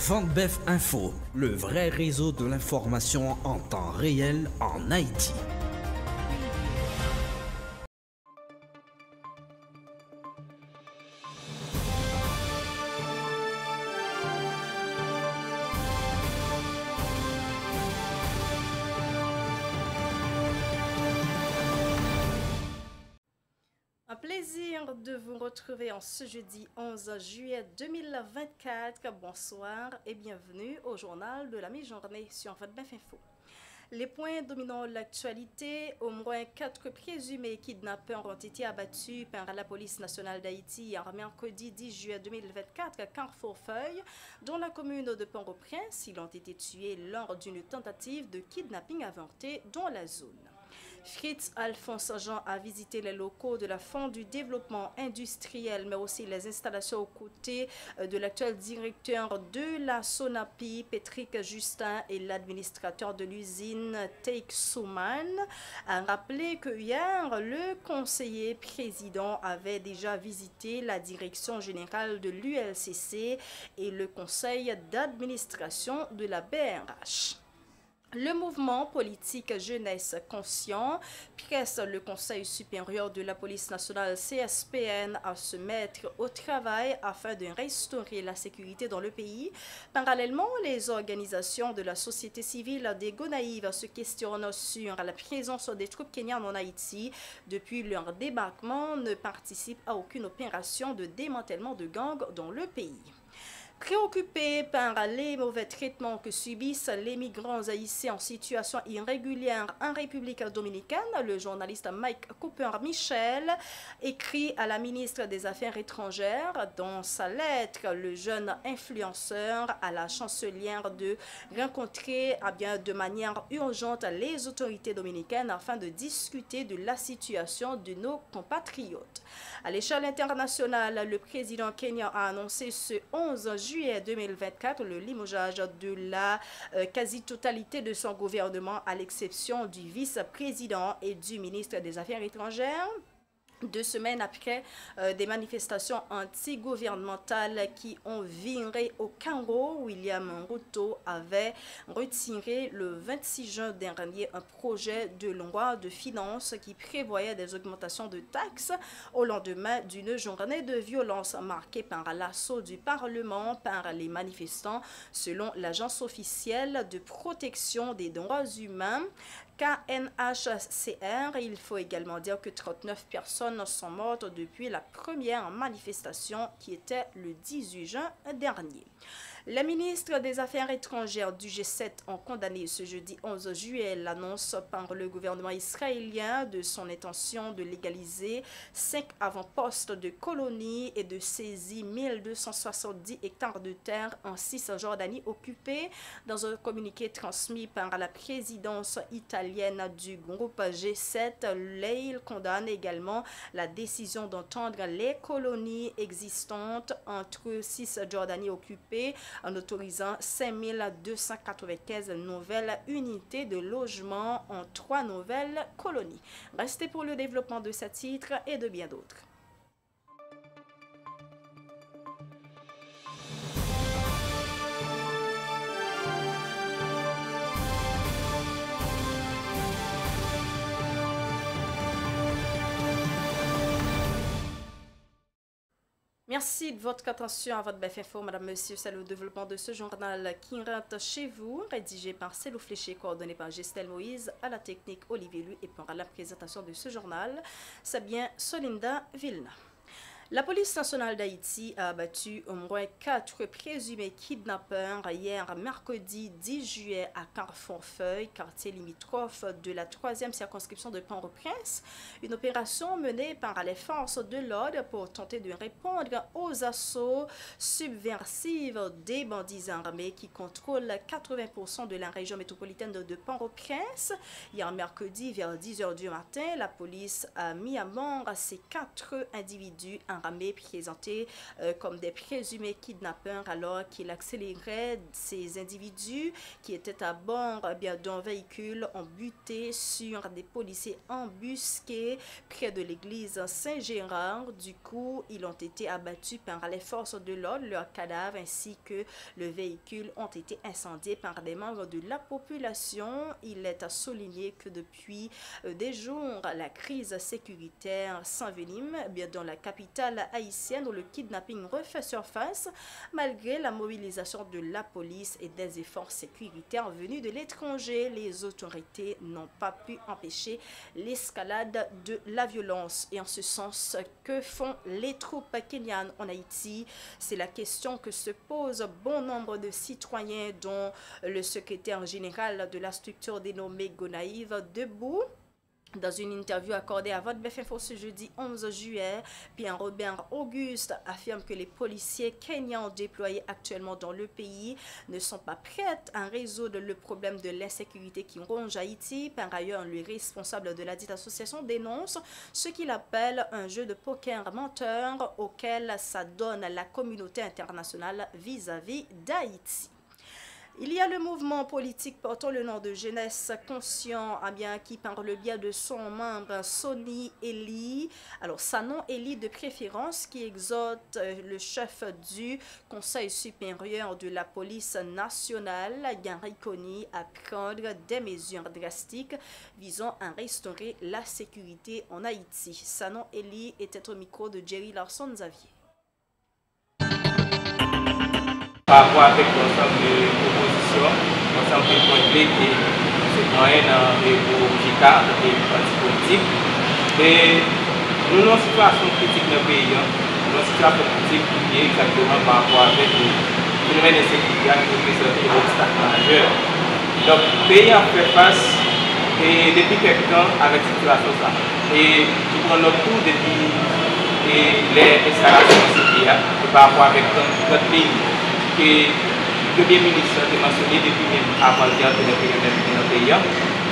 Vendbef Info, le vrai réseau de l'information en temps réel en Haïti. Un plaisir de vous retrouver en ce jeudi 11 juillet 2024. Bonsoir et bienvenue au journal de la mi-journée sur Vendbef Info. Les points dominant l'actualité, au moins 4 présumés kidnappeurs ont été abattus par la police nationale d'Haïti hier mercredi 10 juillet 2024 à Carrefour-Feuille, dans la commune de Port-au-Prince. Ils ont été tués lors d'une tentative de kidnapping avorté dans la zone. Fritz Alphonse Jean a visité les locaux de la Fonds du développement industriel, mais aussi les installations aux côtés de l'actuel directeur de la Sonapi, Patrick Justin, et l'administrateur de l'usine Take Souman, a rappelé que hier, le conseiller président avait déjà visité la direction générale de l'ULCC et le conseil d'administration de la BRH. Le mouvement politique Jeunesse Conscient presse le Conseil supérieur de la police nationale CSPN à se mettre au travail afin de restaurer la sécurité dans le pays. Parallèlement, les organisations de la société civile des Gonaïves se questionnent sur la présence des troupes kenyanes en Haïti. Depuis leur débarquement, ne participent à aucune opération de démantèlement de gangs dans le pays. Préoccupés par les mauvais traitements que subissent les migrants haïtiens en situation irrégulière en République dominicaine, le journaliste Mike Cooper-Michel écrit à la ministre des Affaires étrangères dans sa lettre, le jeune influenceur, à la chancelière de rencontrer de manière urgente les autorités dominicaines afin de discuter de la situation de nos compatriotes. À l'échelle internationale, le président kenyan a annoncé ce 11 juillet 2024 le limogeage de la quasi-totalité de son gouvernement, à l'exception du vice-président et du ministre des Affaires étrangères. 2 semaines après des manifestations anti-gouvernementales qui ont viré au Congo, William Ruto avait retiré le 26 juin dernier un projet de loi de finances qui prévoyait des augmentations de taxes au lendemain d'une journée de violence marquée par l'assaut du Parlement par les manifestants, selon l'agence officielle de protection des droits humains. KNHCR. Il faut également dire que 39 personnes sont mortes depuis la première manifestation qui était le 18 juin dernier. Les ministres des Affaires étrangères du G7 ont condamné ce jeudi 11 juillet l'annonce par le gouvernement israélien de son intention de légaliser 5 avant-postes de colonies et de saisir 1270 hectares de terre en Cisjordanie occupée. Dans un communiqué transmis par la présidence italienne du groupe G7, l'EIL condamne également la décision d'entendre les colonies existantes entre Cisjordanie occupée en autorisant 5295 nouvelles unités de logement en 3 nouvelles colonies. Restez pour le développement de ce titre et de bien d'autres. Merci de votre attention à Vendbef Info, Madame, Monsieur. C'est le développement de ce journal qui rentre chez vous, rédigé par Célou Fléché, coordonné par Gestel Moïse, à la technique Olivier Lu et pour la présentation de ce journal, c'est bien Solinda Vilna. La police nationale d'Haïti a abattu au moins 4 présumés kidnappeurs hier mercredi 10 juillet à Carrefour-Feuille, quartier limitrophe de la 3e circonscription de Port-au-Prince. Une opération menée par les forces de l'ordre pour tenter de répondre aux assauts subversifs des bandits armés qui contrôlent 80% de la région métropolitaine de Port-au-Prince. Hier mercredi vers 10 h du matin, la police a mis à mort ces 4 individus en armés présentés comme des présumés kidnappeurs alors qu'il accélérait ces individus qui étaient à bord d'un véhicule ont buté sur des policiers embusqués près de l'église Saint-Gérard. Du coup, ils ont été abattus par les forces de l'ordre. Leurs cadavres ainsi que le véhicule ont été incendiés par des membres de la population. Il est à souligner que depuis des jours, la crise sécuritaire s'envenime dans la capitale haïtienne où le kidnapping refait surface malgré la mobilisation de la police et des efforts sécuritaires venus de l'étranger. Les autorités n'ont pas pu empêcher l'escalade de la violence. Et en ce sens, que font les troupes kenyanes en Haïti? C'est la question que se pose bon nombre de citoyens, dont le secrétaire général de la structure dénommée Gonaïve Debout. Dans une interview accordée à Votre Bef Info ce jeudi 11 juillet, Pierre-Robert Auguste affirme que les policiers kenyans déployés actuellement dans le pays ne sont pas prêts à résoudre le problème de l'insécurité qui ronge Haïti. Par ailleurs, le responsable de la dite association dénonce ce qu'il appelle un jeu de poker menteur auquel s'adonne la communauté internationale vis-à-vis d'Haïti. Il y a le mouvement politique portant le nom de Jeunesse Conscient, qui par le biais de son membre Sonny Eli, alors Sanon Eli de préférence, qui exhorte le chef du Conseil supérieur de la police nationale, Gary Coney, à prendre des mesures drastiques visant à restaurer la sécurité en Haïti. Sanon Eli était au micro de Jerry Larson-Xavier. Par rapport avec l'ensemble de propositions, l'ensemble des points clés qui se moyennent pour JICA et les partis politiques. Et nous avons une situation critique dans le pays, nous avons une situation critique qui est exactement par rapport avec le phénomène d'insécurité qui représente un obstacle majeur. Donc le pays a fait face depuis quelques temps avec cette situation. Et qui prend notre tour depuis les installations de ce pays par rapport avec notre pays. Que le Premier ministre a mentionné depuis même avant-hier de notre pays.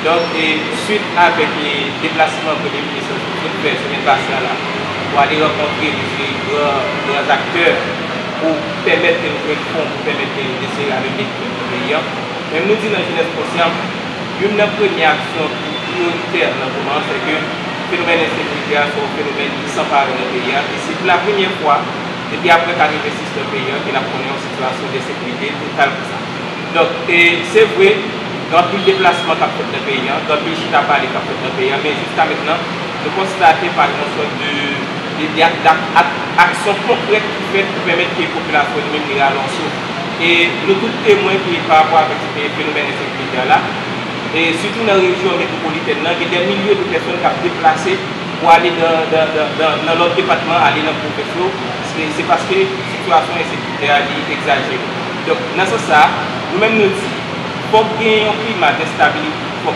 Donc, suite avec les déplacements que le Premier ministre a fait semaine passée là, pour aller rencontrer les grands acteurs pour permettre de nous répondre, pour permettre d'essayer avec les pays. Même nous disons dans la jeunesse consciente, une première action prioritaire dans le moment, c'est que le phénomène d'insécurité soit un phénomène qui s'empare dans le pays. Et c'est pour la première fois. Et puis après qu'arrive le système paysan, il a connu une situation de sécurité totale pour ça. Donc, c'est vrai, dans tout le déplacement qu'a fait le pays, dans tout le chita parlé qu'a fait le pays, mais jusqu'à maintenant, nous constatons par une sorte d'action concrète qui fait pour permettre que les populations même les relancer. Et nous tous témoins qui par rapport avec ce phénomène de sécurité là, et surtout dans la région métropolitaine, il y a des milliers de personnes qui ont déplacé pour aller dans l'autre département, aller dans le professeur. C'est parce que la situation insécuritaire est exagérée. Donc, dans ce sens, nous-mêmes nous disons qu'il faut qu'il y ait un climat de stabilité, il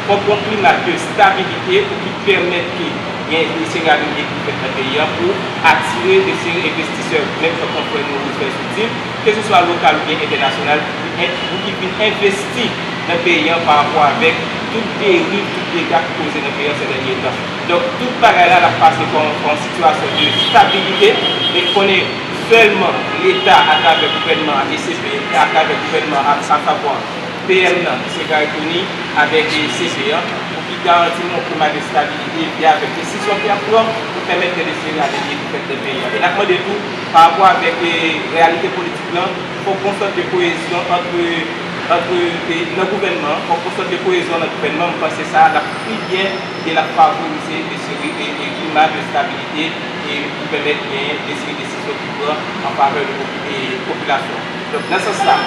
faut un climat de stabilité qui permette qu'il y ait des séries qui fait dans le pays pour attirer des investisseurs, même si on peut nous faire utile, que ce soit local ou bien international, pour qu'ils puissent investir dans le pays par rapport avec toutes les dérives, toutes les dégâts causés dans le pays ces derniers temps. Donc, tout pareil là, la passé en situation de stabilité, mais qu'on est seulement l'État à travers le gouvernement ADCP, à travers le gouvernement à savoir PM, c'est Garitoni, avec CCA, pour qu'ils garantissent un climat de stabilité et avec des décisions qui apprennent pour permettre de laisser la vie du pays. Et là, de tout, par rapport avec les réalités politiques, il faut qu'on sorte de cohésion entre le gouvernement, pour qu'on sorte de cohésion dans le gouvernement, parce que ça, la plus bien de la favoriser des climats de stabilité et pour permettre bien d'essayer des décisions qui prennent en faveur des populations. Donc, dans ce sens,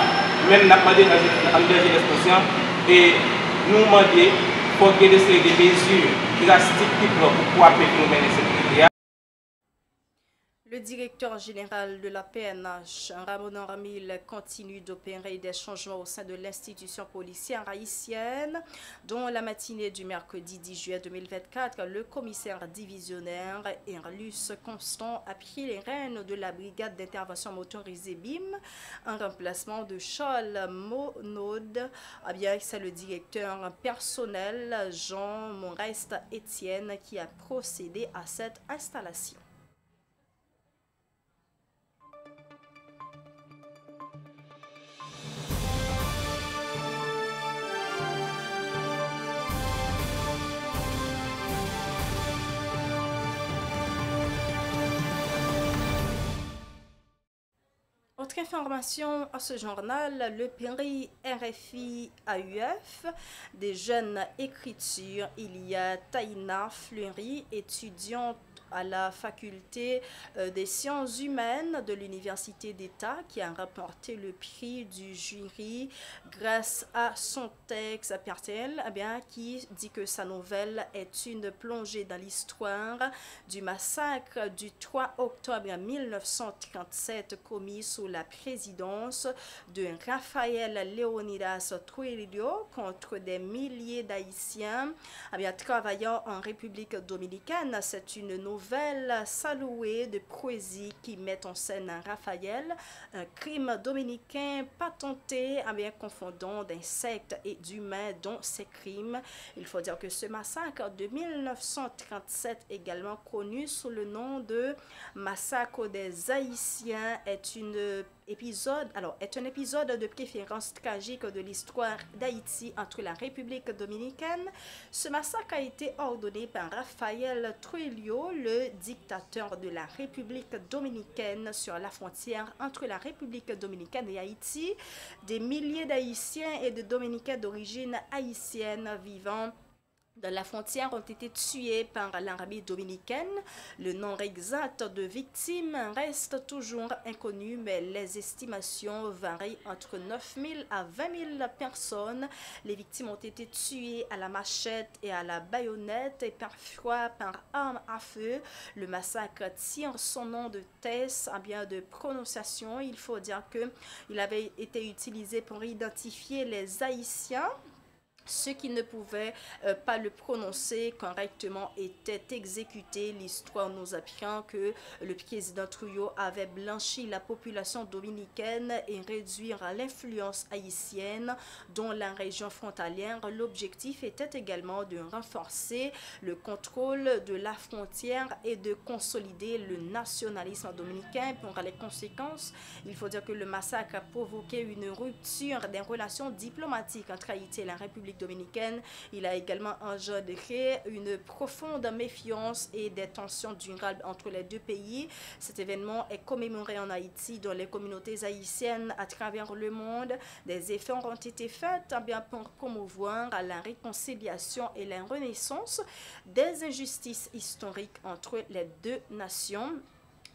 même nous avons demandé à jeunesse consciente et nous demandons pour qu'il y ait des mesures drastiques qui prennent pour pouvoir faire le phénomène de sécurité. Le directeur général de la PNH, Ramon Ramil, continue d'opérer des changements au sein de l'institution policière haïtienne, dont la matinée du mercredi 10 juillet 2024, le commissaire divisionnaire Erlus Constant a pris les rênes de la brigade d'intervention motorisée BIM en remplacement de Charles Monod. C'est le directeur personnel Jean Morest Étienne qui a procédé à cette installation. Autre information à ce journal, le prix RFI AUF des jeunes écritures. Il y a Taïna Fleury, étudiante à la faculté des sciences humaines de l'Université d'État, qui a remporté le prix du jury grâce à son texte personnel, qui dit que sa nouvelle est une plongée dans l'histoire du massacre du 3 octobre 1937 commis sous la présidence de Rafael Leonidas Trujillo contre des milliers d'Haïtiens travaillant en République dominicaine. C'est une nouvelle saluée de poésie qui met en scène Raphaël, un crime dominicain patenté, confondant d'insectes et d'humains dont ces crimes. Il faut dire que ce massacre de 1937, également connu sous le nom de massacre des Haïtiens, est un épisode de préférence tragique de l'histoire d'Haïti entre la République dominicaine. Ce massacre a été ordonné par Rafael Trujillo, le dictateur de la République dominicaine, sur la frontière entre la République dominicaine et Haïti. Des milliers d'Haïtiens et de Dominicains d'origine haïtienne vivant dans la frontière ont été tués par l'armée dominicaine. Le nombre exact de victimes reste toujours inconnu, mais les estimations varient entre 9 000 à 20 000 personnes. Les victimes ont été tuées à la machette et à la baïonnette et parfois par arme à feu. Le massacre tire son nom de thèse, de prononciation. Il faut dire qu'il avait été utilisé pour identifier les Haïtiens. Ceux qui ne pouvaient pas le prononcer correctement étaient exécutés. L'histoire nous apprend que le président Trujillo avait blanchi la population dominicaine et réduire l'influence haïtienne dans la région frontalière. L'objectif était également de renforcer le contrôle de la frontière et de consolider le nationalisme dominicain. Pour les conséquences, il faut dire que le massacre a provoqué une rupture des relations diplomatiques entre Haïti et la République dominicaine. Il a également engendré une profonde méfiance et des tensions durables entre les deux pays. Cet événement est commémoré en Haïti dans les communautés haïtiennes à travers le monde. Des efforts ont été faits pour promouvoir la réconciliation et la renaissance des injustices historiques entre les deux nations.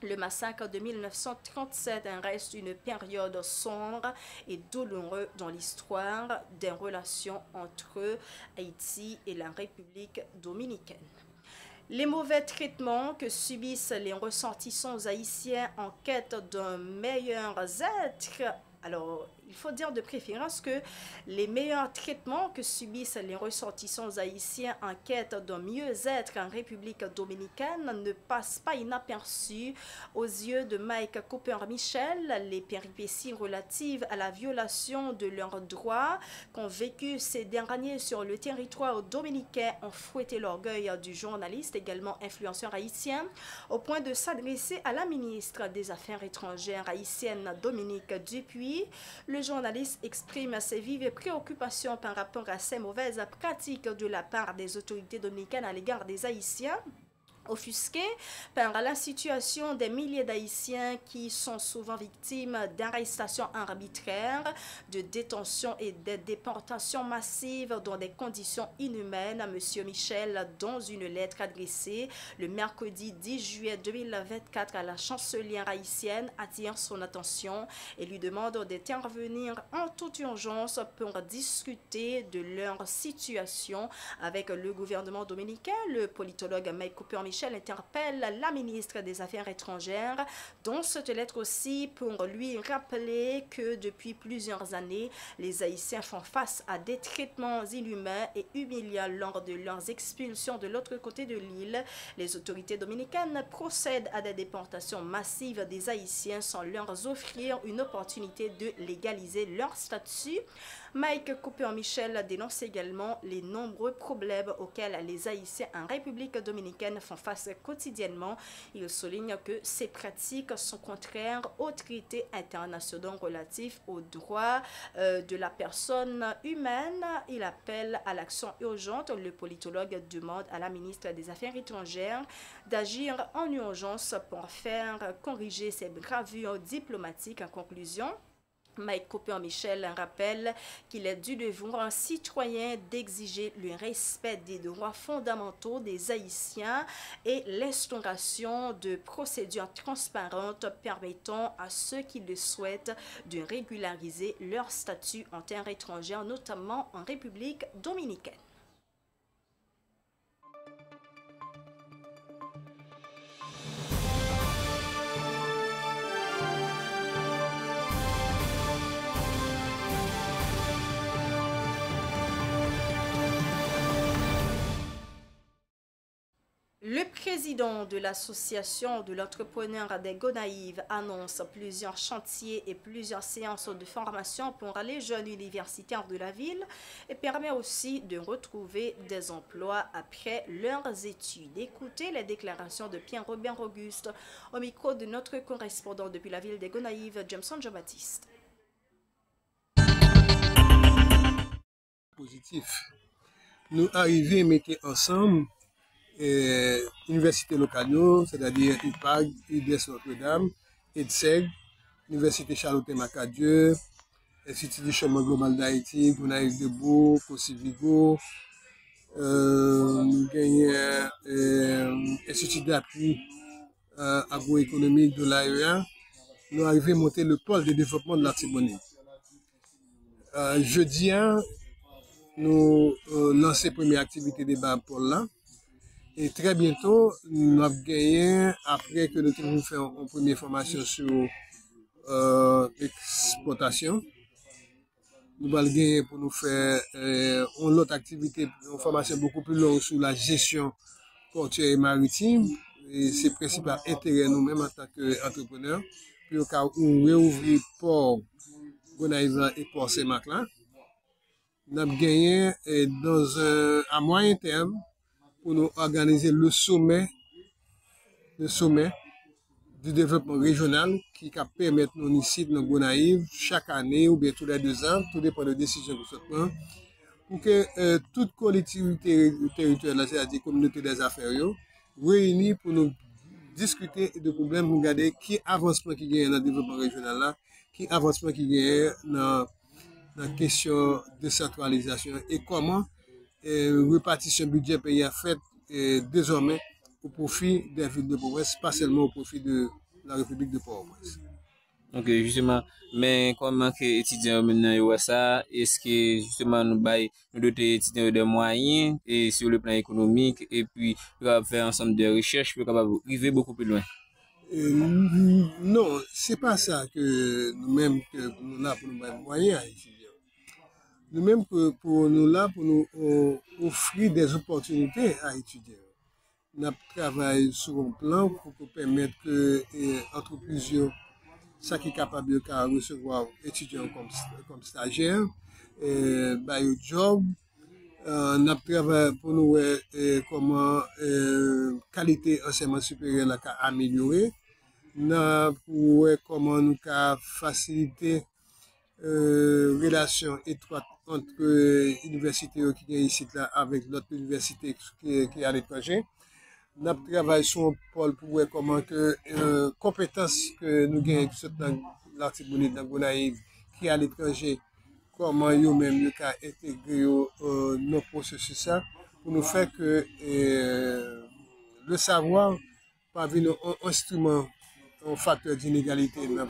Le massacre de 1937 reste une période sombre et douloureuse dans l'histoire des relations entre Haïti et la République dominicaine. Les mauvais traitements que subissent les ressortissants haïtiens en quête d'un meilleur être. Alors, il faut dire de préférence que les meilleurs traitements que subissent les ressortissants haïtiens en quête d'un mieux-être en République dominicaine ne passent pas inaperçus aux yeux de Mike Cooper-Michel. Les péripéties relatives à la violation de leurs droits qu'ont vécu ces derniers sur le territoire dominicain ont fouetté l'orgueil du journaliste, également influenceur haïtien, au point de s'adresser à la ministre des Affaires étrangères haïtienne Dominique Dupuis. Le journaliste exprime ses vives préoccupations par rapport à ces mauvaises pratiques de la part des autorités dominicaines à l'égard des Haïtiens. Offusqué par la situation des milliers d'Haïtiens qui sont souvent victimes d'arrestations arbitraires, de détentions et de déportations massives dans des conditions inhumaines, M. Michel, dans une lettre adressée le mercredi 10 juillet 2024 à la chancelière haïtienne, attire son attention et lui demande d'intervenir en toute urgence pour discuter de leur situation avec le gouvernement dominicain. Le politologue Mike Cooper-Michel interpelle la ministre des Affaires étrangères dans cette lettre aussi pour lui rappeler que depuis plusieurs années, les Haïtiens font face à des traitements inhumains et humiliants lors de leurs expulsions de l'autre côté de l'île. Les autorités dominicaines procèdent à des déportations massives des Haïtiens sans leur offrir une opportunité de légaliser leur statut. Mike Cooper-Michel dénonce également les nombreux problèmes auxquels les Haïtiens en République dominicaine font face quotidiennement. Il souligne que ces pratiques sont contraires aux traités internationaux relatifs aux droits de la personne humaine. Il appelle à l'action urgente. Le politologue demande à la ministre des Affaires étrangères d'agir en urgence pour faire corriger ces gravures diplomatiques. En conclusion, Mike Cooper-Michel rappelle qu'il est du devoir citoyen d'exiger le respect des droits fondamentaux des Haïtiens et l'instauration de procédures transparentes permettant à ceux qui le souhaitent de régulariser leur statut en terre étrangère, notamment en République dominicaine. Le président de l'association de l'entrepreneur des Gonaïves annonce plusieurs chantiers et plusieurs séances de formation pour les jeunes universitaires de la ville et permet aussi de retrouver des emplois après leurs études. Écoutez les déclarations de Pierre-Robert Auguste au micro de notre correspondant depuis la ville des Gonaïves, Jameson Jean-Baptiste. Positif. Nous arrivons à mettre ensemble université locale, c'est-à-dire UPAG, IDS Notre-Dame, EDSEG, Université Charlotte-Macadieu, Institut du Chemin Global d'Haïti, Gonaïves de Beau, Cocivigo, nous gagnons Institut d'appui agroéconomique de l'AEA. Nous arrivons à monter le pôle de développement de l'Artibonite. Jeudi, nous lançons la première activité de bas pôle là. Et très bientôt, nous avons gagné, après que nous avons fait une première formation sur l'exploitation, nous allons gagner pour nous faire une autre activité, une formation beaucoup plus longue sur la gestion portuaire et maritime. Et c'est le principal intérêt nous-mêmes en tant qu'entrepreneurs. Puis au cas où on réouvre port Gonaïves et port Saint-Marc-là, nous avons gagné à moyen terme pour nous organiser le sommet du développement régional qui va permettre nous ici dans Gonaïves chaque année ou bien tous les 2 ans, tout dépend de la décision que nous prenons, pour que toute collectivité territoriale, c'est-à-dire communauté des affaires, réunis pour nous discuter de problèmes, pour regarder qui avancement qui gagne dans le développement régional là, qui avancement qui gagne dans la question de centralisation et comment répartition budget pays a fait désormais au profit des villes de Port-au-Prince, pas seulement au profit de la République de Port-au-Prince. Ok, justement, mais comment que étudiants maintenant ça, est-ce que justement nous doter étudiants de moyens et sur le plan économique et puis faire ensemble de recherches pour capable arriver beaucoup plus loin? Non, c'est pas ça que nous-mêmes que nous là pour nous mettre moyens à étudier. Nous-mêmes pour nous là pour nous offrir des opportunités à étudier. Nous travaillons sur un plan pour permettre que entreprises ça qui est capable de recevoir étudiants comme stagiaires, job. Nous travaillons pour nous comment qualité enseignement supérieur là améliorer. Nous pour comment nous faciliter relation étroite entre universités qui est ici là avec l'autre université qui est à l'étranger. Nous travaillons sur un pôle pour voir comment que compétences que nous gagnons dans l'Artibonite, dans Gonaïves, qui est à l'étranger, comment nous-mêmes nous intégrer nos processus ça, pour nous faire que le savoir parvient un instrument, un facteur d'inégalité dans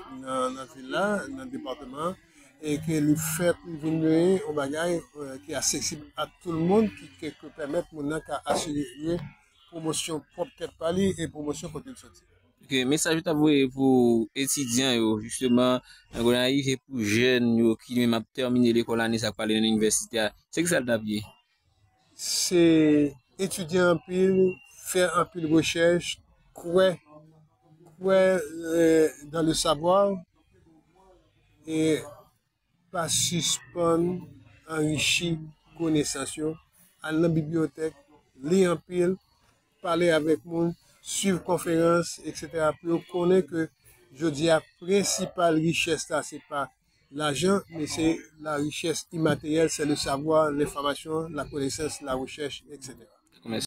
la ville là, dans le département, et que le fait venir au bagage qui est accessible à tout le monde, qui permet d'assurer promotion propre tête pali et promotion côté de sortie. Ok, message pour étudiants justement et pour jeunes qui même terminé l'école année ça parler dans l'université, c'est que ça t'a bien. C'est étudier en pile, faire un pile recherche, croire dans le savoir et pas suspendre, enrichir connaissance yo, aller dans la bibliothèque, lire en pile, parler avec monde, suivre conférences, etc. Pour connaître que je dis la principale richesse là, c'est pas l'argent, mais c'est la richesse immatérielle, c'est le savoir, l'information, la connaissance, la recherche, etc. Merci.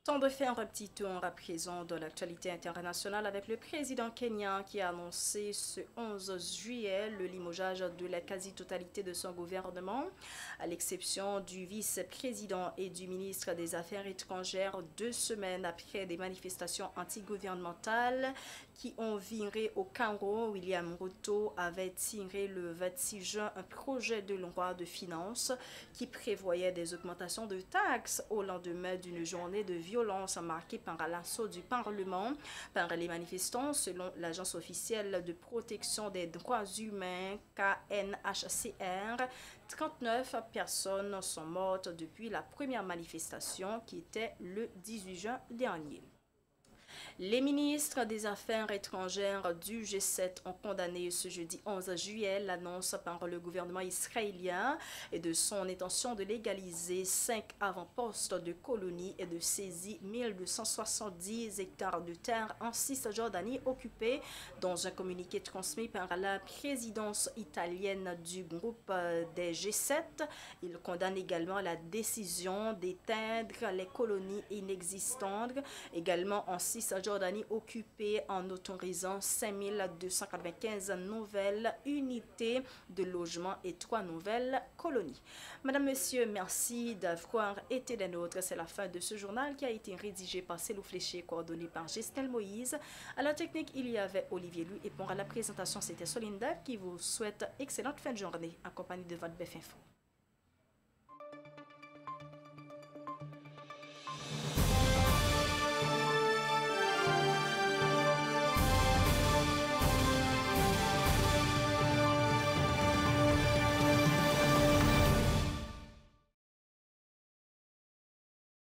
Temps de faire un petit tour à présent de l'actualité internationale avec le président kenyan qui a annoncé ce 11 juillet le limogeage de la quasi-totalité de son gouvernement, à l'exception du vice-président et du ministre des Affaires étrangères 2 semaines après des manifestations antigouvernementales qui ont viré au Cameroun. William Ruto avait tiré le 26 juin un projet de loi de finances qui prévoyait des augmentations de taxes au lendemain d'une journée de violence marquée par l'assaut du Parlement par les manifestants. Selon l'agence officielle de protection des droits humains KNHCR, 39 personnes sont mortes depuis la première manifestation qui était le 18 juin dernier. Les ministres des Affaires étrangères du G7 ont condamné ce jeudi 11 juillet l'annonce par le gouvernement israélien et de son intention de légaliser 5 avant-postes de colonies et de saisir 1270 hectares de terre en Cisjordanie occupés. Dans un communiqué transmis par la présidence italienne du groupe des G7, il condamne également la décision d'éteindre les colonies inexistantes, également en Cisjordanie occupée, en autorisant 5295 nouvelles unités de logement et 3 nouvelles colonies. Madame, Monsieur, merci d'avoir été des nôtres. C'est la fin de ce journal qui a été rédigé par Célou Fléché, coordonné par Gestel Moïse. À la technique, il y avait Olivier Louis et pour la présentation, c'était Solinda qui vous souhaite excellente fin de journée, accompagnée de votre BF Info.